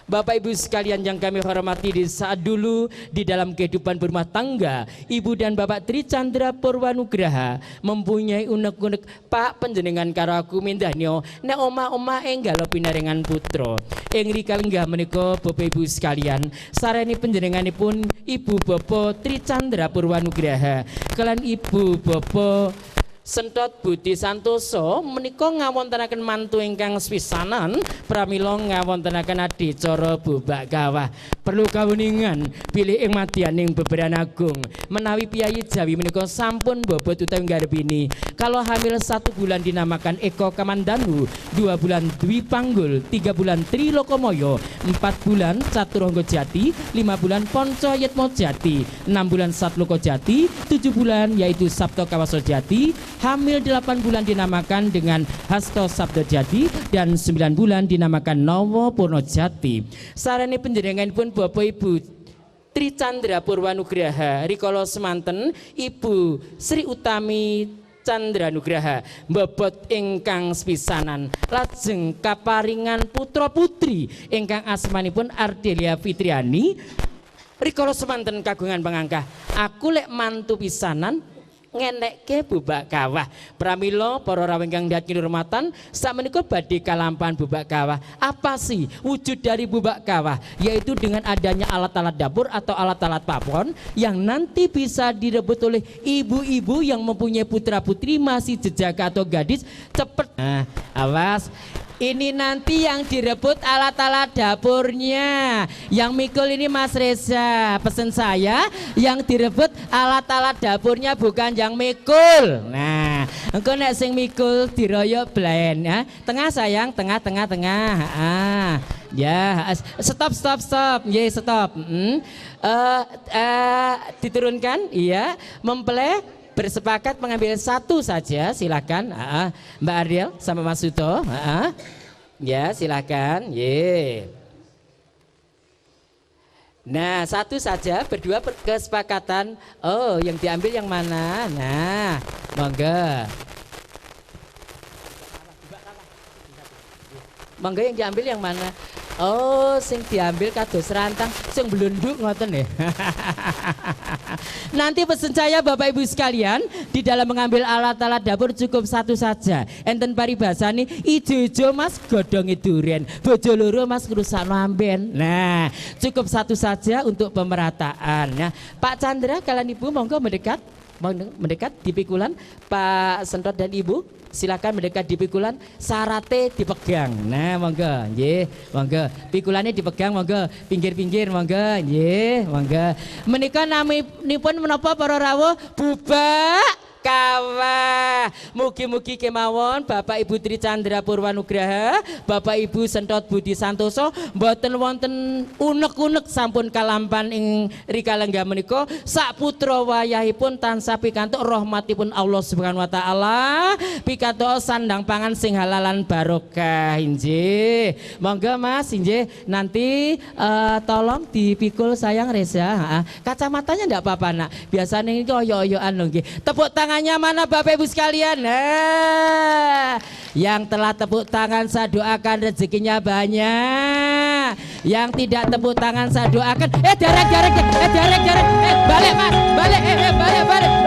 Bapak Ibu sekalian yang kami hormati, di saat dulu di dalam kehidupan berumah tangga Ibu dan Bapak Tri Chandra Purwanugraha mempunyai unek-unek Pak panjenengan karo aku mindahnya nek omah-omah enggalo pinaringan putra ing rikalenggah menika Bapak Ibu sekalian sareni panjenenganipun Ibu Bapak Tri Chandra Purwanugraha kalian Ibu Bapak Sentot Budi Santoso menika ngawontenaken mantu ingkang sepisanan pramila ngawontenaken adicara bubak kawah. Perlu kawuningan bilih ing madyaning beberan agung menawi Piyayi Jawi menika sampun bobot utawi garbini. Kalau hamil 1 bulan dinamakan Eko Kamandanu, 2 bulan Dwi Panggul, 3 bulan Tri Lokomoyo, 4 bulan Caturangga Jati, 5 bulan Ponco Yetmo Jati, 6 bulan Satloko Jati, 7 bulan yaitu Sabto Kawaso Jati, hamil 8 bulan dinamakan dengan Hasto Sabdo Jati dan 9 bulan dinamakan Nowo Purno Jati. Sarane panjenenganipun Bapak Ibu Tri Chandra Purwanugraha rikala semanten Ibu Sri Utami Chandra Nugraha bobot ingkang sepisanan lajeng kaparingan putra putri ingkang asmanipun Ardelia Fitriani rikala semanten kagungan pangangkah aku lek mantu pisanan ngenekke bubak kawah pramila para rawuh ingkang dhateng kinurmatan sakmenika badhe kalampahan bubak kawah. Apa sih wujud dari bubak kawah? Yaitu dengan adanya alat-alat dapur atau alat-alat papon yang nanti bisa direbut oleh ibu-ibu yang mempunyai putra-putri masih jejaka atau gadis cepet. Nah, awas ini nanti yang direbut alat-alat dapurnya. Yang mikul ini Mas Reza. Pesan saya yang direbut alat-alat dapurnya bukan yang mikul. Nah, engko nek sing mikul diroyok blend ya. Tengah sayang, tengah. Ya, stop. Ya, stop. Diturunkan, iya. Mempelai bersepakat mengambil 1 saja, silakan. Mbak Ariel sama Mas Suto. Ya, silakan. Nah, 1 saja, berdua kesepakatan. Oh, yang diambil yang mana? Nah, monggo. Monggo yang diambil yang mana? Oh, sing diambil kados rantang, sing blunduk ngoten ya. Nanti pesan saya Bapak Ibu sekalian, di dalam mengambil alat-alat dapur cukup 1 saja. Enten paribasane ijo-ijo Mas godhonge duren, bojo loro Mas ngrusakno amben. Nah, cukup 1 saja untuk pemerataan ya. Pak Chandra kalian Ibu monggo mendekat di pikulan. Pak Sentot dan Ibu silakan mendekat di pikulan, sarate dipegang. Nah, monggo, nggih, monggo. Pikulannya dipegang, monggo. Pinggir-pinggir, monggo, nggih, monggo. Menika naminipun menapa para rawuh? Bubak kawah. Mugi-mugi kemawon Bapak Ibu Tri Chandra Purwanugraha, Bapak Ibu Sentot Budi Santoso mboten wonten unek-unek sampun kalampan ing rika lenggah menika, sak putra wayahipun tansah pikantuk rahmatipun Allah Subhanahu wa taala, pikantuk sandang pangan sing halalan barokah injih. Monggo Mas injih, nanti tolong dipikul sayang Reza. Kacamatanya enggak apa-apa nak, biasanya ini oyo-oyoan loh nggih. Tepuk tangannya mana Bapak Ibu sekalian? Yang telah tepuk tangan saya doakan rezekinya banyak. Yang tidak tepuk tangan saya doakan derek balik Mas, balik balik.